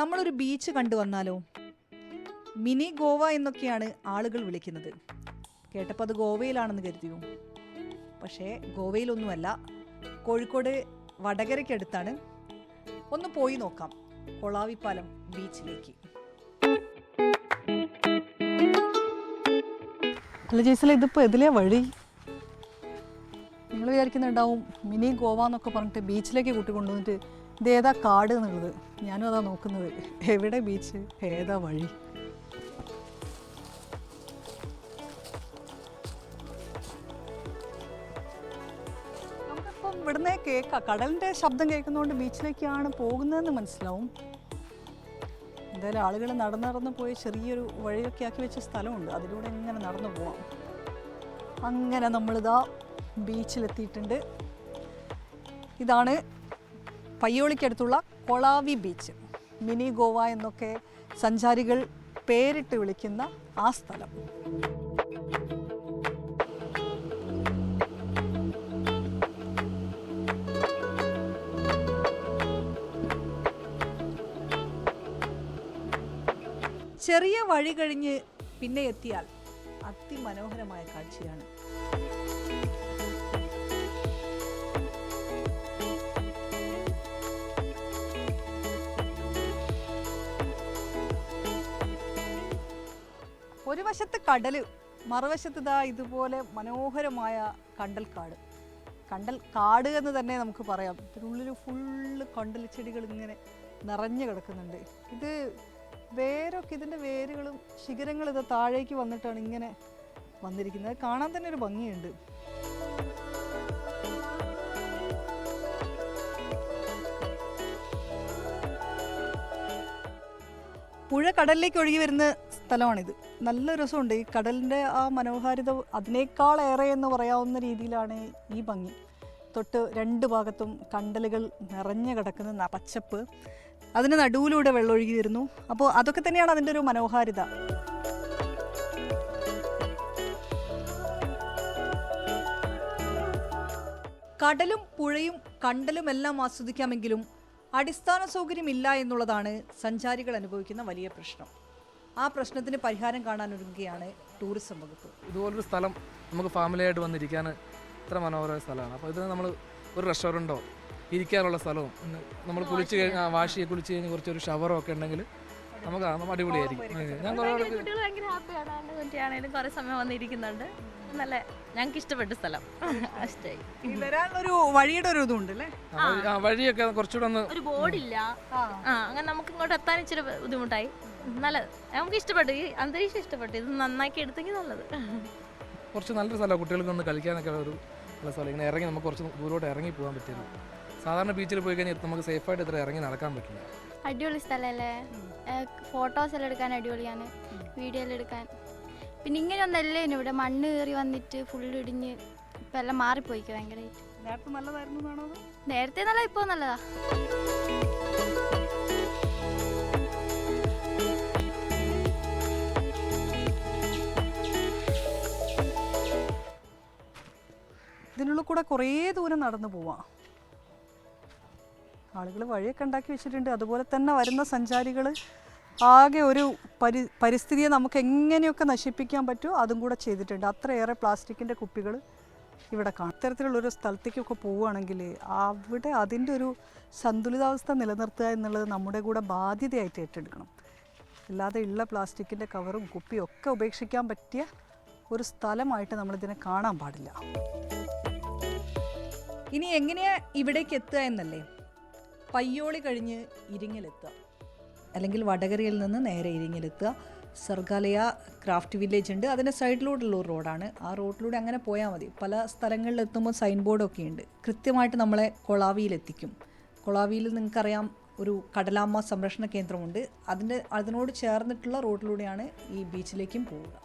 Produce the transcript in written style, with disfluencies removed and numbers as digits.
നമ്മളൊരു ബീച്ച് കണ്ടു വന്നാലോ? മിനി ഗോവ എന്നൊക്കെയാണ് ആളുകൾ വിളിക്കുന്നത്. കേട്ടപ്പോൾ അത് ഗോവയിലാണെന്ന് കരുതിയോ? പക്ഷേ ഗോവയിലൊന്നുമല്ല, കോഴിക്കോട് വടകരയ്ക്കടുത്താണ്. ഒന്ന് പോയി നോക്കാം കൊളാവിപ്പാലം ബീച്ചിലേക്ക്. അല്ല ചേച്ചി, ഇതിപ്പോൾ എതിലേ വഴി? നിങ്ങൾ വിചാരിക്കുന്നുണ്ടാവും മിനി ഗോവ എന്നൊക്കെ പറഞ്ഞിട്ട് ബീച്ചിലേക്ക് കൂട്ടിക്കൊണ്ടുവന്നിട്ട് ഇതേതാ കാട് എന്നുള്ളത്. ഞാനും അതാ നോക്കുന്നത്, എവിടെ ബീച്ച്, ഏതാ വഴി. നമുക്കിപ്പം ഇവിടുന്ന് കേൾക്കാം, കടലിൻ്റെ ശബ്ദം കേൾക്കുന്നതുകൊണ്ട് ബീച്ചിലേക്കാണ് പോകുന്നതെന്ന് മനസ്സിലാവും. എന്തായാലും ആളുകൾ നടന്ന് പോയി ചെറിയൊരു വഴിയൊക്കെ ആക്കി വെച്ച സ്ഥലമുണ്ട്, അതിലൂടെ ഇങ്ങനെ നടന്നു പോവാം. അങ്ങനെ നമ്മളിതാ ബീച്ചിലെത്തിയിട്ടുണ്ട്. ഇതാണ് പയ്യോളിക്കടുത്തുള്ള കൊളാവി ബീച്ച്. മിനി ഗോവ എന്നൊക്കെ സഞ്ചാരികൾ പേരിട്ട് വിളിക്കുന്ന ആ സ്ഥലം. ചെറിയ വഴി കഴിഞ്ഞ് പിന്നെ എത്തിയാൽ അതിമനോഹരമായ കാഴ്ചയാണ്. ഒരു വശത്ത് കടൽ, മറുവശത്ത് ഇതാ ഇതുപോലെ മനോഹരമായ കണ്ടൽക്കാട്. കണ്ടൽ കാട് എന്ന് തന്നെ നമുക്ക് പറയാം. ഇതിനുള്ളിൽ ഫുള്ള് കണ്ടൽ ചെടികൾ ഇങ്ങനെ നിറഞ്ഞു കിടക്കുന്നുണ്ട്. ഇത് വേരൊക്കെ, ഇതിൻ്റെ വേരുകളും ശിഖരങ്ങളും ഇത് താഴേക്ക് വന്നിട്ടാണ് ഇങ്ങനെ വന്നിരിക്കുന്നത്. കാണാൻ തന്നെ ഒരു ഭംഗിയുണ്ട്. പുഴ കടലിലേക്ക് ഒഴുകി വരുന്ന സ്ഥലമാണിത്. നല്ല രസമുണ്ട്. ഈ കടലിൻ്റെ ആ മനോഹാരിത അതിനേക്കാളേറെ എന്ന് പറയാവുന്ന രീതിയിലാണ് ഈ ഭംഗി. തൊട്ട് രണ്ട് ഭാഗത്തും കണ്ടലുകൾ നിറഞ്ഞു കിടക്കുന്ന പച്ചപ്പ്, അതിന് നടുവിലൂടെ വെള്ളമൊഴുകി വരുന്നു. അപ്പോൾ അതൊക്കെ തന്നെയാണ് അതിൻ്റെ ഒരു മനോഹാരിത. കടലും പുഴയും കണ്ടലും എല്ലാം ആസ്വദിക്കാമെങ്കിലും അടിസ്ഥാന സൗകര്യമില്ല എന്നുള്ളതാണ് സഞ്ചാരികൾ അനുഭവിക്കുന്ന വലിയ പ്രശ്നം. ആ പ്രശ്നത്തിന് പരിഹാരം കാണാനൊരുങ്ങുകയാണ് ടൂറിസം വകുപ്പ്. ഇതുപോലൊരു സ്ഥലം നമുക്ക് ഫാമിലിയായിട്ട് വന്നിരിക്കാൻ ഇത്ര മനോഹരമായ സ്ഥലമാണ്. അപ്പോൾ ഇത് നമ്മൾ ഒരു റെസ്റ്റോറൻറ്റോ ഇരിക്കാനുള്ള സ്ഥലവും നമ്മൾ കുളിച്ച് കഴിഞ്ഞാൽ കുളിച്ച് കഴിഞ്ഞ് കുറച്ചൊരു ഷവറോ ഒക്കെ ഉണ്ടെങ്കിൽ നമുക്ക് അടിപൊളിയായിരിക്കും. ഞാൻ ഭയങ്കര ഹാപ്പിയാണ്. കുട്ടിയാണെങ്കിലും കുറേ സമയം വന്നിരിക്കുന്നുണ്ട്. നല്ല ഞങ്ങൾക്ക് ഇഷ്ടപ്പെട്ട സ്ഥലം. വരാനൊരു വഴിയുടെ ഒരു ഇതുണ്ട് അല്ലേ? വഴിയൊക്കെ കുറച്ചുകൂടെ ഒരു ബോർഡില്ല, അങ്ങനെ നമുക്ക് ഇങ്ങോട്ട് എത്താൻ ഇച്ചിരി ബുദ്ധിമുട്ടായി. നല്ലത്, നമുക്ക് ഇഷ്ടപ്പെട്ടു. ഈ അന്തരീക്ഷം ഇഷ്ടപ്പെട്ടു. ഇത് നന്നാക്കി എടുത്തെങ്കിൽ നല്ലത്. കുറച്ച് നല്ലൊരു സ്ഥലമാണ്, കുട്ടികൾക്ക് ഒന്ന് കളിക്കാനൊക്കെ ഒരു നല്ല സ്ഥലം. ഇങ്ങനെ ഇറങ്ങി നമുക്ക് കുറച്ച് ദൂരോട്ട് ഇറങ്ങി പോകാൻ പറ്റില്ല. സാധാരണ ബീച്ചിൽ പോയി കഴിഞ്ഞാൽ നമുക്ക് സേഫായിട്ട് ഇത്ര ഇറങ്ങി നടക്കാൻ പറ്റില്ല. അടിപൊളി സ്ഥലമല്ലേ? ഫോട്ടോസ് എല്ലാം എടുക്കാൻ അടിപൊളിയാണ്, വീഡിയോ എല്ലാം എടുക്കാൻ. പിന്നെ ഇങ്ങനെയൊന്നല്ലേ ഇവിടെ മണ്ണ് കയറി വന്നിട്ട് ഫുള്ള് ഇടിഞ്ഞ് ഇപ്പം എല്ലാം മാറിപ്പോയിക്ക് ഭയങ്കരമായിട്ട്. നേരത്തെ നല്ല, ഇപ്പോൾ നല്ലതാ. ഇതിനുള്ളിൽ കൂടെ കുറേ ദൂരം നടന്നു പോവാം. ആളുകൾ വഴിയൊക്കെ ഉണ്ടാക്കി വെച്ചിട്ടുണ്ട്. അതുപോലെ തന്നെ വരുന്ന സഞ്ചാരികൾ ആകെ ഒരു പരിസ്ഥിതിയെ നമുക്ക് എങ്ങനെയൊക്കെ നശിപ്പിക്കാൻ പറ്റുമോ അതും കൂടെ ചെയ്തിട്ടുണ്ട്. അത്രയേറെ പ്ലാസ്റ്റിക്കിൻ്റെ കുപ്പികൾ ഇവിടെ കാണും. ഇത്തരത്തിലുള്ളൊരു സ്ഥലത്തേക്കൊക്കെ പോവുകയാണെങ്കിൽ അവിടെ അതിൻ്റെ ഒരു സന്തുലിതാവസ്ഥ നിലനിർത്തുക എന്നുള്ളത് നമ്മുടെ കൂടെ ബാധ്യതയായിട്ട് ഏറ്റെടുക്കണം. അല്ലാതെ ഉള്ള പ്ലാസ്റ്റിക്കിൻ്റെ കവറും കുപ്പിയും ഒക്കെ ഉപേക്ഷിക്കാൻ പറ്റിയ ഒരു സ്ഥലമായിട്ട് നമ്മളിതിനെ കാണാൻ പാടില്ല. ഇനി എങ്ങനെയാ ഇവിടേക്ക് എത്തുക എന്നല്ലേ? പയ്യോളി കഴിഞ്ഞ് ഇരിങ്ങലെത്തുക, അല്ലെങ്കിൽ വടകരയിൽ നിന്ന് നേരെ ഇരിങ്ങലെത്തുക. സർഗാലയ ക്രാഫ്റ്റ് വില്ലേജ് ഉണ്ട്, അതിൻ്റെ സൈഡിലൂടെയുള്ള ഒരു റോഡാണ്. ആ റോഡിലൂടെ അങ്ങനെ പോയാൽ മതി. പല സ്ഥലങ്ങളിൽ എത്തുമ്പോൾ സൈൻ ബോർഡൊക്കെ ഉണ്ട്, കൃത്യമായിട്ട് നമ്മളെ കൊളാവിയിലെത്തിക്കും. കൊളാവിയിൽ നിങ്ങൾക്കറിയാം ഒരു കടലാമ്മ സംരക്ഷണ കേന്ദ്രമുണ്ട്. അതിനോട് ചേർന്നിട്ടുള്ള റോഡിലൂടെയാണ് ഈ ബീച്ചിലേക്കും പോവുക.